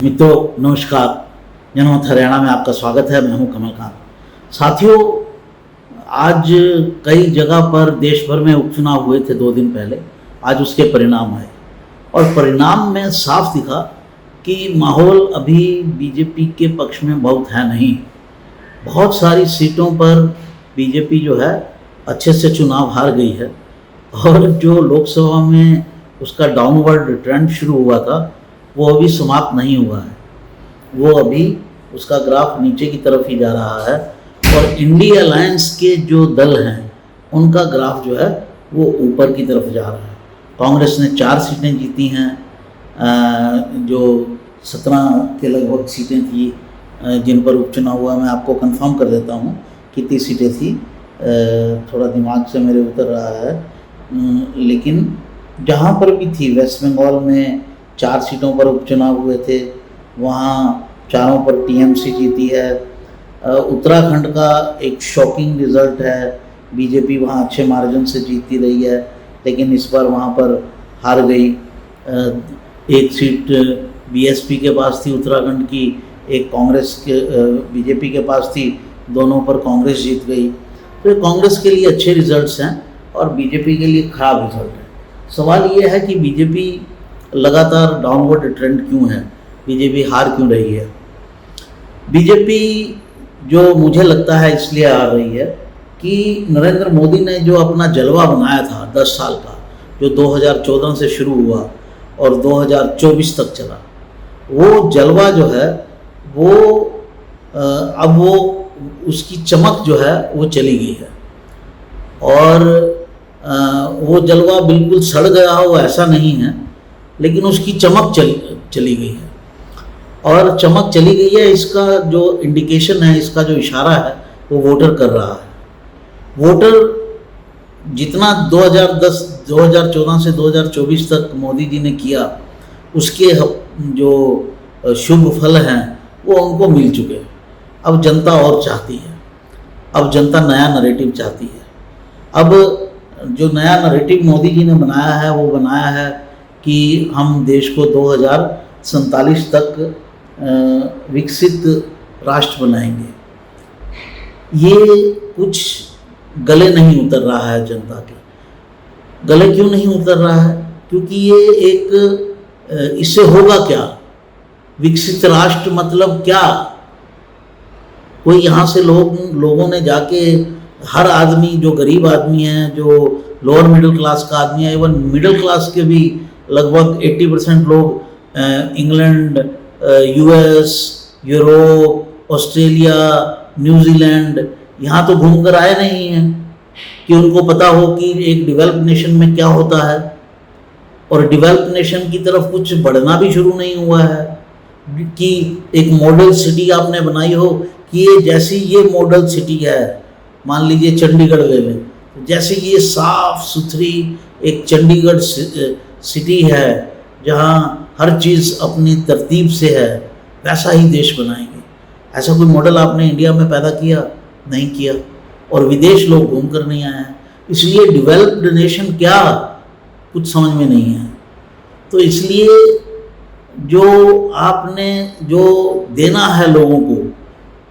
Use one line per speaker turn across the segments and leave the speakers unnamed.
मित्रों नमस्कार। जनमत हरियाणा में आपका स्वागत है। मैं हूं कमल कांत। साथियों, आज कई जगह पर देश भर में उपचुनाव हुए थे 2 दिन पहले। आज उसके परिणाम आए और परिणाम में साफ दिखा कि माहौल अभी बीजेपी के पक्ष में बहुत है नहीं। बहुत सारी सीटों पर बीजेपी जो है अच्छे से चुनाव हार गई है और जो लोकसभा में उसका डाउनवर्ड ट्रेंड शुरू हुआ था वो अभी समाप्त नहीं हुआ है। वो अभी उसका ग्राफ नीचे की तरफ ही जा रहा है और इंडिया अलायंस के जो दल हैं उनका ग्राफ जो है वो ऊपर की तरफ जा रहा है। कांग्रेस ने 4 सीटें जीती हैं, जो 17 के लगभग सीटें थी जिन पर उपचुनाव हुआ। मैं आपको कंफर्म कर देता हूँ कितनी सीटें थी, थोड़ा दिमाग से मेरे उतर रहा है, लेकिन जहाँ पर भी थी, वेस्ट बंगाल में 4 सीटों पर उपचुनाव हुए थे, वहाँ चारों पर टीएमसी जीती है। उत्तराखंड का एक शॉकिंग रिज़ल्ट है, बीजेपी वहाँ अच्छे मार्जिन से जीतती रही है, लेकिन इस बार वहाँ पर हार गई। एक सीट बीएसपी के पास थी उत्तराखंड की, एक कांग्रेस के बीजेपी के पास थी, दोनों पर कांग्रेस जीत गई। तो ये कांग्रेस के लिए अच्छे रिजल्ट्स हैं और बीजेपी के लिए ख़राब रिजल्ट है। सवाल ये है कि बीजेपी लगातार डाउनवर्ड ट्रेंड क्यों है, बीजेपी हार क्यों रही है। बीजेपी जो मुझे लगता है इसलिए हार रही है कि नरेंद्र मोदी ने जो अपना जलवा बनाया था 10 साल का, जो 2014 से शुरू हुआ और 2024 तक चला, वो जलवा जो है वो अब वो उसकी चमक जो है वो चली गई है और वो जलवा बिल्कुल सड़ गया हो ऐसा नहीं है, लेकिन उसकी चमक चली गई है। और चमक चली गई है, इसका जो इंडिकेशन है, इसका जो इशारा है वो वोटर कर रहा है। वोटर जितना 2014 से 2024 तक मोदी जी ने किया, उसके जो शुभ फल हैं वो उनको मिल चुके हैं। अब जनता और चाहती है, अब जनता नया नैरेटिव चाहती है। अब जो नया नैरेटिव मोदी जी ने बनाया है वो बनाया है कि हम देश को 2047 तक विकसित राष्ट्र बनाएंगे। ये कुछ गले नहीं उतर रहा है जनता के। गले क्यों नहीं उतर रहा है? क्योंकि ये एक इससे होगा क्या, विकसित राष्ट्र मतलब क्या? कोई यहाँ से लोगों ने जाके हर आदमी, जो गरीब आदमी है, जो लोअर मिडिल क्लास का आदमी है, इवन मिडिल क्लास के भी लगभग 80% लोग England, US, Europe, Australia, New Zealand यहाँ तो घूम कर आए नहीं हैं कि उनको पता हो कि एक डेवलप्ड नेशन में क्या होता है। और डेवलप्ड नेशन की तरफ कुछ बढ़ना भी शुरू नहीं हुआ है कि एक मॉडल सिटी आपने बनाई हो कि ये जैसी ये मॉडल सिटी है, मान लीजिए चंडीगढ़ ले लें, जैसे ये साफ सुथरी एक चंडीगढ़ सिटी है जहाँ हर चीज़ अपनी तरतीब से है, वैसा ही देश बनाएंगे। ऐसा कोई मॉडल आपने इंडिया में पैदा किया? नहीं किया। और विदेश लोग घूम कर नहीं आए हैं, इसलिए डेवलप्ड नेशन क्या कुछ समझ में नहीं है। तो इसलिए जो आपने जो देना है, लोगों को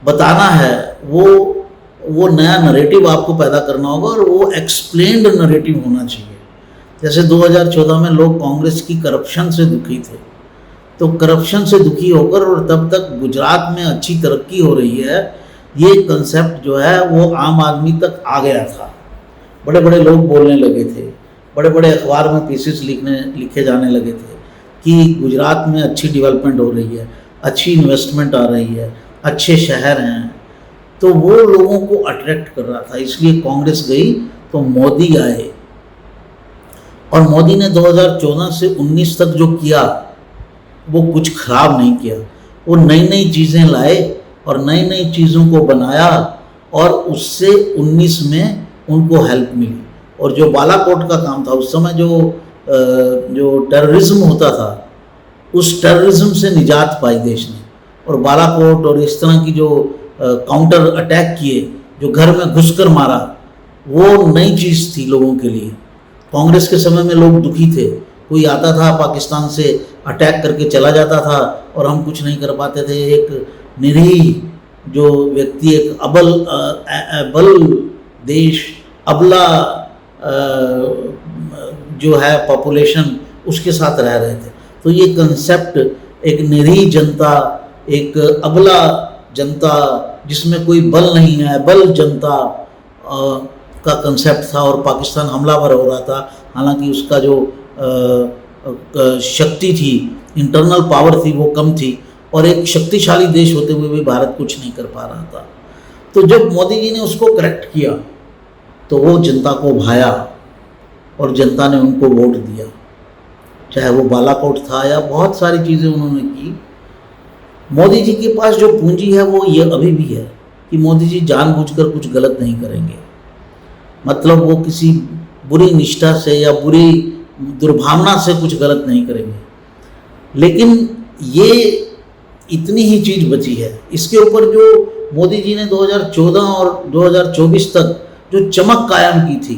बताना है, वो नया नैरेटिव आपको पैदा करना होगा और वो एक्सप्लेन्ड नैरेटिव होना चाहिए। जैसे 2014 में लोग कांग्रेस की करप्शन से दुखी थे, तो करप्शन से दुखी होकर और तब तक गुजरात में अच्छी तरक्की हो रही है, ये कंसेप्ट जो है वो आम आदमी तक आ गया था। बड़े बड़े लोग बोलने लगे थे, बड़े बड़े अखबार में पीसेस लिखे जाने लगे थे कि गुजरात में अच्छी डेवलपमेंट हो रही है, अच्छी इन्वेस्टमेंट आ रही है, अच्छे शहर हैं। तो वो लोगों को अट्रैक्ट कर रहा था, इसलिए कांग्रेस गई तो मोदी आए। और मोदी ने 2014 से 19 तक जो किया वो कुछ खराब नहीं किया। वो नई नई चीज़ें लाए और नई नई चीज़ों को बनाया और उससे 19 में उनको हेल्प मिली। और जो बालाकोट का काम था उस समय, जो टेररिज्म होता था, उस टेररिज्म से निजात पाई देश ने। और बालाकोट और इस तरह की जो काउंटर अटैक किए, जो घर में घुसकर मारा, वो नई चीज़ थी लोगों के लिए। कांग्रेस के समय में लोग दुखी थे कोई आता था पाकिस्तान से अटैक करके चला जाता था और हम कुछ नहीं कर पाते थे। एक निरीह जो व्यक्ति, एक अबल देश, अबला जो है पॉपुलेशन, उसके साथ रह रहे थे। तो ये कंसेप्ट, एक निरीह जनता, एक अबला जनता जिसमें कोई बल नहीं है, बल जनता का कंसेप्ट था, और पाकिस्तान हमलावर हो रहा था। हालांकि उसका जो शक्ति थी, इंटरनल पावर थी, वो कम थी, और एक शक्तिशाली देश होते हुए भी भारत कुछ नहीं कर पा रहा था। तो जब मोदी जी ने उसको करेक्ट किया तो वो जनता को भाया और जनता ने उनको वोट दिया, चाहे वो बालाकोट था या बहुत सारी चीज़ें उन्होंने की। मोदी जी के पास जो पूंजी है वो ये अभी भी है कि मोदी जी जानबूझकर कुछ गलत नहीं करेंगे। मतलब वो किसी बुरी निष्ठा से या बुरी दुर्भावना से कुछ गलत नहीं करेंगे। लेकिन ये इतनी ही चीज़ बची है। इसके ऊपर जो मोदी जी ने 2014 और 2024 तक जो चमक कायम की थी,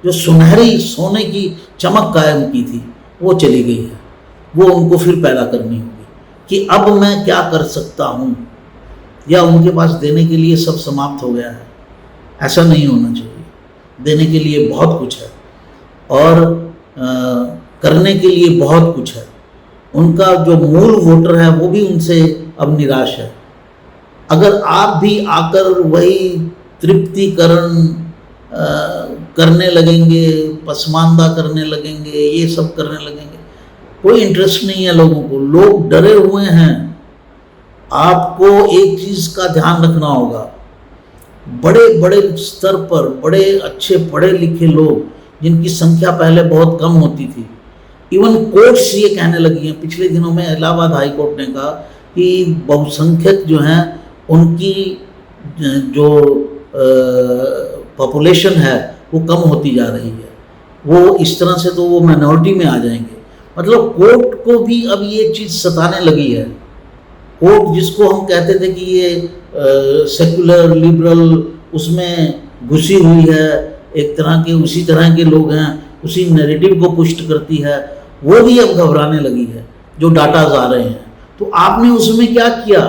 जो सुनहरी सोने की चमक कायम की थी, वो चली गई है। वो उनको फिर पैदा करनी होगी कि अब मैं क्या कर सकता हूँ, या उनके पास देने के लिए सब समाप्त हो गया है। ऐसा नहीं होना चाहिए। देने के लिए बहुत कुछ है और करने के लिए बहुत कुछ है। उनका जो मूल वोटर है वो भी उनसे अब निराश है। अगर आप भी आकर वही तृप्तिकरण करने लगेंगे, पसमानदा करने लगेंगे, ये सब करने लगेंगे, कोई इंटरेस्ट नहीं है लोगों को। लोग डरे हुए हैं। आपको एक चीज़ का ध्यान रखना होगा, बड़े बड़े स्तर पर बड़े अच्छे पढ़े लिखे लोग, जिनकी संख्या पहले बहुत कम होती थी, इवन कोर्ट्स ये कहने लगी हैं। पिछले दिनों में इलाहाबाद हाई कोर्ट ने कहा कि बहुसंख्यक जो हैं उनकी जो पॉपुलेशन है वो कम होती जा रही है। वो इस तरह से तो वो माइनॉरिटी में आ जाएंगे। मतलब कोर्ट को भी अब ये चीज़ सताने लगी है। कोर्ट जिसको हम कहते थे कि ये सेक्युलर लिबरल उसमें घुसी हुई है, एक तरह के उसी तरह के लोग हैं, उसी नैरेटिव को पुष्ट करती है, वो भी अब घबराने लगी है जो डाटाज आ रहे हैं। तो आपने उसमें क्या किया?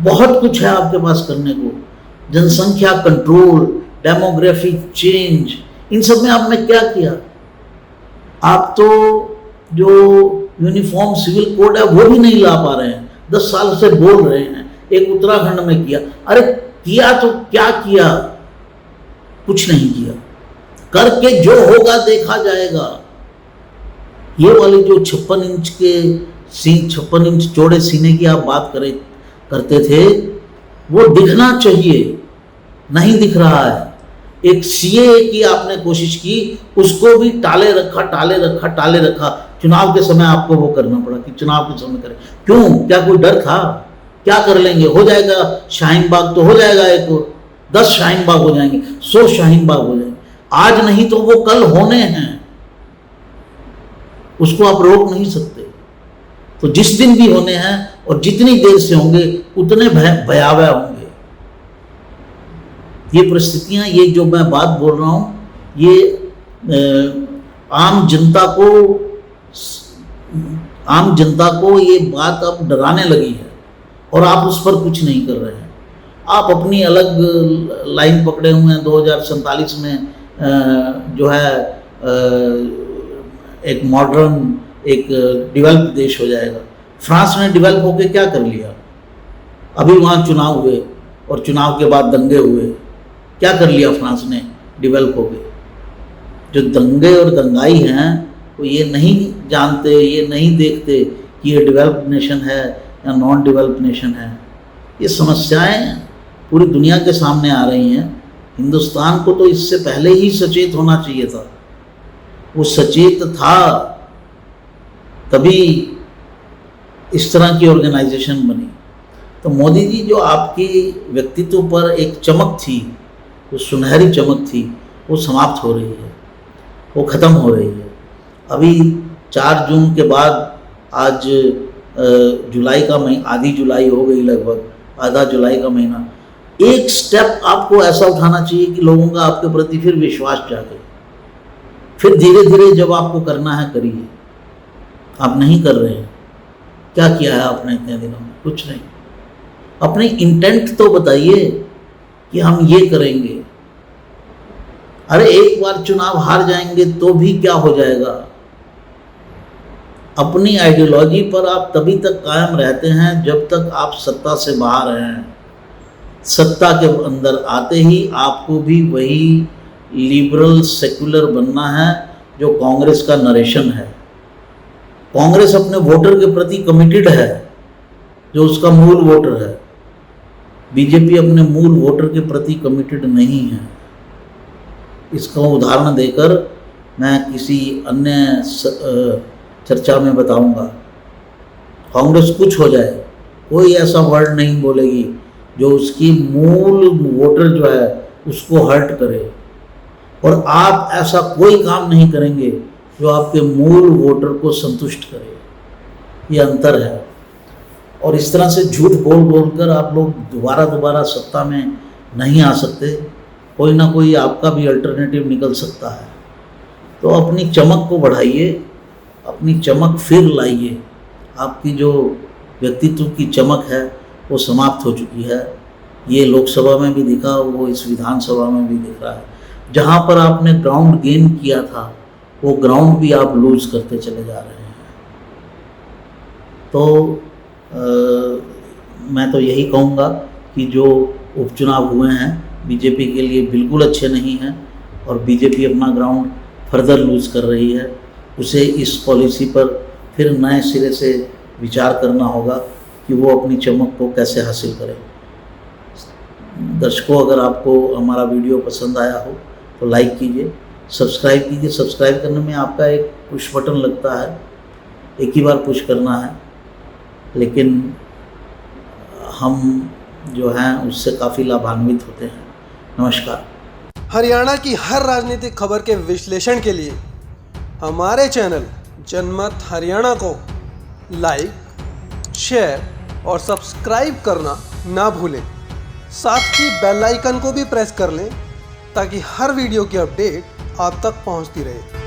बहुत कुछ है आपके पास करने को। जनसंख्या कंट्रोल, डेमोग्राफिक चेंज, इन सब में आपने क्या किया? आप तो जो यूनिफॉर्म सिविल कोड है वो भी नहीं ला पा रहे हैं। 10 साल से बोल रहे हैं, एक उत्तराखंड में किया। अरे किया तो क्या किया? कुछ नहीं किया। करके जो होगा देखा जाएगा। ये वाली जो 56 इंच के 56 इंच चौड़े सीने की आप बात करते थे, वो दिखना चाहिए, नहीं दिख रहा है। एक सीए की आपने कोशिश की, उसको भी टाले रखा। चुनाव के समय आपको वो करना पड़ा कि चुनाव के समय करें। क्यों? क्या कोई डर था? क्या कर लेंगे? हो जाएगा शाहीन बाग तो हो जाएगा, एक और 10 शाहीन बाग हो जाएंगे, 100 शाहीन बाग हो जाएंगे। आज नहीं तो वो कल होने हैं, उसको आप रोक नहीं सकते। तो जिस दिन भी होने हैं और जितनी देर से होंगे उतने भयावह होंगे। ये परिस्थितियां, ये जो मैं बात बोल रहा हूं, ये आम जनता को ये बात अब डराने लगी है और आप उस पर कुछ नहीं कर रहे हैं। आप अपनी अलग लाइन पकड़े हुए हैं। 2047 में जो है एक मॉडर्न, एक डेवलप देश हो जाएगा। फ्रांस ने डेवलप होकर क्या कर लिया? अभी वहाँ चुनाव हुए और चुनाव के बाद दंगे हुए। क्या कर लिया फ्रांस ने डेवलप होकर? जो दंगे और दंगाई हैं वो ये नहीं जानते, ये नहीं देखते कि ये डेवलप्ड नेशन है या नॉन डेवलप्ड नेशन है। ये समस्याएं पूरी दुनिया के सामने आ रही हैं। हिंदुस्तान को तो इससे पहले ही सचेत होना चाहिए था। वो सचेत था तभी इस तरह की ऑर्गेनाइजेशन बनी। तो मोदी जी, जो आपके व्यक्तित्व पर एक चमक थी, वो सुनहरी चमक थी, वो समाप्त हो रही है, वो ख़त्म हो रही है। अभी 4 जून के बाद आज जुलाई का महीना, आधी जुलाई हो गई, लगभग आधा जुलाई का महीना। एक स्टेप आपको ऐसा उठाना चाहिए कि लोगों का आपके प्रति फिर विश्वास जागे। फिर धीरे धीरे जब आपको करना है करिए। आप नहीं कर रहे हैं। क्या किया है आपने इतने दिनों में? कुछ नहीं। अपनी इंटेंट तो बताइए कि हम ये करेंगे। अरे एक बार चुनाव हार जाएंगे तो भी क्या हो जाएगा? अपनी आइडियोलॉजी पर आप तभी तक कायम रहते हैं जब तक आप सत्ता से बाहर हैं। सत्ता के अंदर आते ही आपको भी वही लिबरल सेक्युलर बनना है जो कांग्रेस का नरेशन है। कांग्रेस अपने वोटर के प्रति कमिटेड है, जो उसका मूल वोटर है। बीजेपी अपने मूल वोटर के प्रति कमिटेड नहीं है। इसका उदाहरण देकर मैं किसी अन्य चर्चा में बताऊंगा। कांग्रेस कुछ हो जाए, कोई ऐसा वर्ड नहीं बोलेगी जो उसकी मूल वोटर जो है उसको हर्ट करे, और आप ऐसा कोई काम नहीं करेंगे जो आपके मूल वोटर को संतुष्ट करे। ये अंतर है। और इस तरह से झूठ बोल बोल कर आप लोग दोबारा सत्ता में नहीं आ सकते। कोई ना कोई आपका भी अल्टरनेटिव निकल सकता है। तो अपनी चमक को बढ़ाइए, अपनी चमक फिर लाइए। आपकी जो व्यक्तित्व की चमक है वो समाप्त हो चुकी है। ये लोकसभा में भी दिखा, वो इस विधानसभा में भी दिख रहा है। जहाँ पर आपने ग्राउंड गेन किया था वो ग्राउंड भी आप लूज करते चले जा रहे हैं। तो मैं तो यही कहूँगा कि जो उपचुनाव हुए हैं बीजेपी के लिए बिल्कुल अच्छे नहीं हैं, और बीजेपी अपना ग्राउंड फर्दर लूज कर रही है। उसे इस पॉलिसी पर फिर नए सिरे से विचार करना होगा कि वो अपनी चमक को कैसे हासिल करे। दर्शकों, अगर आपको हमारा वीडियो पसंद आया हो तो लाइक कीजिए, सब्सक्राइब कीजिए। सब्सक्राइब करने में आपका एक पुश बटन लगता है, एक ही बार पुश करना है, लेकिन हम जो हैं उससे काफ़ी लाभान्वित होते हैं। नमस्कार।
हरियाणा की हर राजनीतिक खबर के विश्लेषण के लिए हमारे चैनल जनमत हरियाणा को लाइक, शेयर और सब्सक्राइब करना ना भूलें। साथ ही बेल आइकन को भी प्रेस कर लें ताकि हर वीडियो की अपडेट आप तक पहुंचती रहे।